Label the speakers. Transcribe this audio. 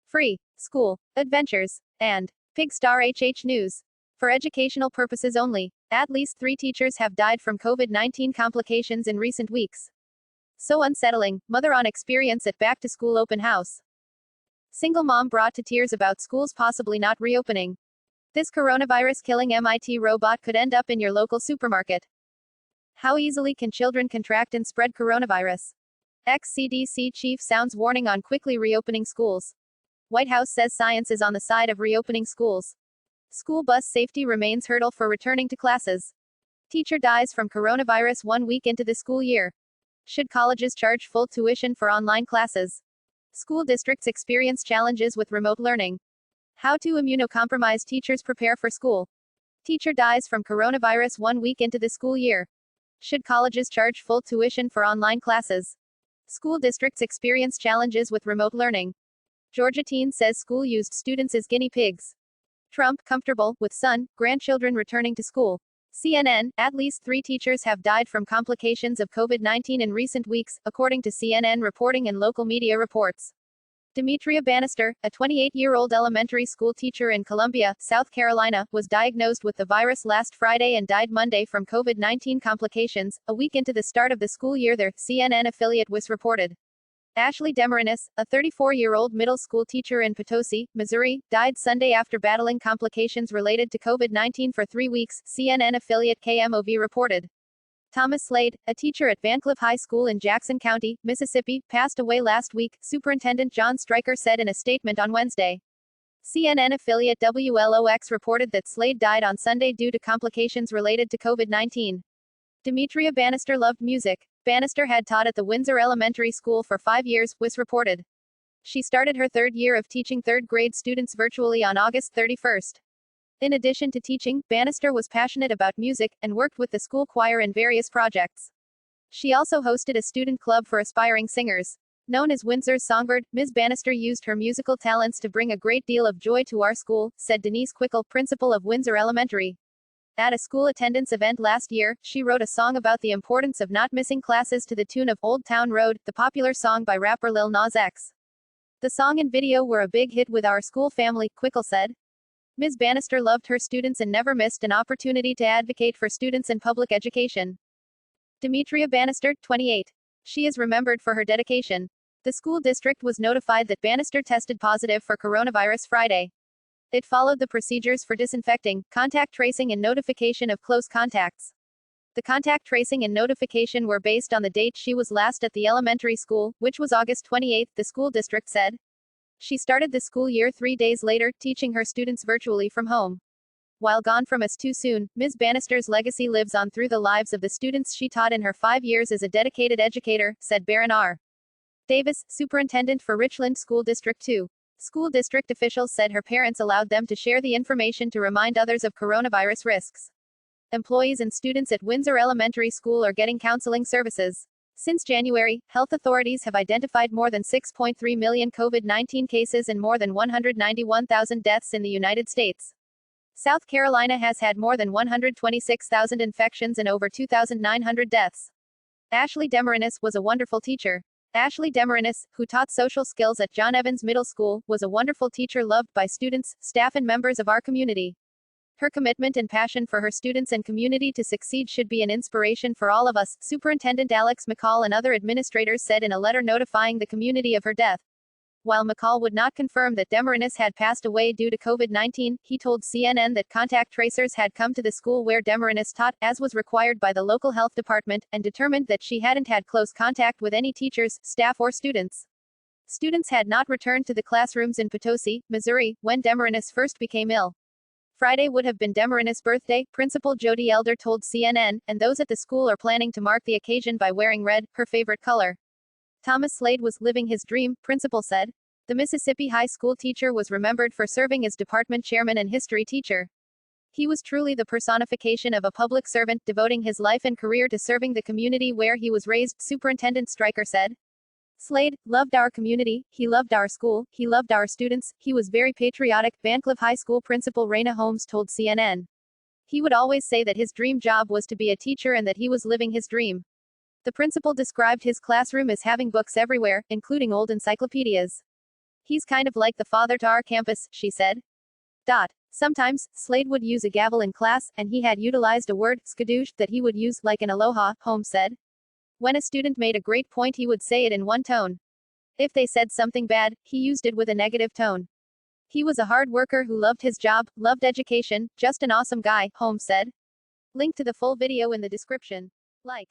Speaker 1: Free School Adventures and Pigstar HH News. For educational purposes only, at least 3 teachers have died from COVID-19 complications in recent weeks. So unsettling, mother on experience at back to school open house. Single mom brought to tears about schools possibly not reopening. This coronavirus killing MIT robot could end up in your local supermarket. How easily can children contract and spread coronavirus? Ex-CDC chief sounds warning on quickly reopening schools. White House says science is on the side of reopening schools. School bus safety remains hurdle for returning to classes. Teacher dies from coronavirus 1 week into the school year. Should colleges charge full tuition for online classes? School districts experience challenges with remote learning. How do immunocompromised teachers prepare for school? Teacher dies from coronavirus 1 week into the school year. Should colleges charge full tuition for online classes? School districts experience challenges with remote learning. Georgia teen says school used students as guinea pigs. Trump, comfortable with son, grandchildren returning to school. CNN, at least 3 teachers have died from complications of COVID-19 in recent weeks, according to CNN reporting and local media reports. Demetria Bannister, a 28-year-old elementary school teacher in Columbia, South Carolina, was diagnosed with the virus last Friday and died Monday from COVID-19 complications, a week into the start of the school year, their CNN affiliate WIS reported. Ashley Demarinis, a 34-year-old middle school teacher in Potosi, Missouri, died Sunday after battling complications related to COVID-19 for 3 weeks, CNN affiliate KMOV reported. Thomas Slade, a teacher at Vancliffe High School in Jackson County, Mississippi, passed away last week, Superintendent John Stryker said in a statement on Wednesday. CNN affiliate WLOX reported that Slade died on Sunday due to complications related to COVID-19. Demetria Bannister loved music. Bannister had taught at the Windsor Elementary School for 5 years, WIS reported. She started her 3rd year of teaching 3rd grade students virtually on August 31st. In addition to teaching, Bannister was passionate about music, and worked with the school choir in various projects. She also hosted a student club for aspiring singers. Known as Windsor's Songbird, Ms. Bannister used her musical talents to bring a great deal of joy to our school, said Denise Quickle, principal of Windsor Elementary. At a school attendance event last year, she wrote a song about the importance of not missing classes to the tune of Old Town Road, the popular song by rapper Lil Nas X. The song and video were a big hit with our school family, Quickle said. Ms. Bannister loved her students and never missed an opportunity to advocate for students in public education. Demetria Bannister, 28. She is remembered for her dedication. The school district was notified that Bannister tested positive for coronavirus Friday. It followed the procedures for disinfecting, contact tracing and notification of close contacts. The contact tracing and notification were based on the date she was last at the elementary school, which was August 28, the school district said. She started the school year 3 days later, teaching her students virtually from home. While gone from us too soon, Ms. Bannister's legacy lives on through the lives of the students she taught in her 5 years as a dedicated educator, said Baron R. Davis, superintendent for Richland School District 2. School district officials said her parents allowed them to share the information to remind others of coronavirus risks. Employees and students at Windsor Elementary School are getting counseling services. Since January, health authorities have identified more than 6.3 million COVID-19 cases and more than 191,000 deaths in the United States. South Carolina has had more than 126,000 infections and over 2,900 deaths. Ashley Demarinis was a wonderful teacher. Ashley Demarinis, who taught social skills at John Evans Middle School, was a wonderful teacher loved by students, staff and members of our community. Her commitment and passion for her students and community to succeed should be an inspiration for all of us, Superintendent Alex McCall and other administrators said in a letter notifying the community of her death. While McCall would not confirm that Demarinis had passed away due to COVID-19, he told CNN that contact tracers had come to the school where Demarinis taught, as was required by the local health department, and determined that she hadn't had close contact with any teachers, staff or students. Students had not returned to the classrooms in Potosi, Missouri, when Demarinis first became ill. Friday would have been Demarinis' birthday, Principal Jody Elder told CNN, and those at the school are planning to mark the occasion by wearing red, her favorite color. Thomas Slade was living his dream, principal said. The Mississippi high school teacher was remembered for serving as department chairman and history teacher. He was truly the personification of a public servant, devoting his life and career to serving the community where he was raised, Superintendent Stryker said. Slade loved our community, he loved our school, he loved our students, he was very patriotic, Vancliffe High School principal Raina Holmes told CNN. He would always say that his dream job was to be a teacher and that he was living his dream. The principal described his classroom as having books everywhere, including old encyclopedias. He's kind of like the father to our campus, she said. Sometimes, Slade would use a gavel in class, and he had utilized a word, skadoosh, that he would use like an aloha, Holmes said. When a student made a great point, he would say it in one tone. If they said something bad, he used it with a negative tone. He was a hard worker who loved his job, loved education, just an awesome guy, Holmes said. Link to the full video in the description. Like.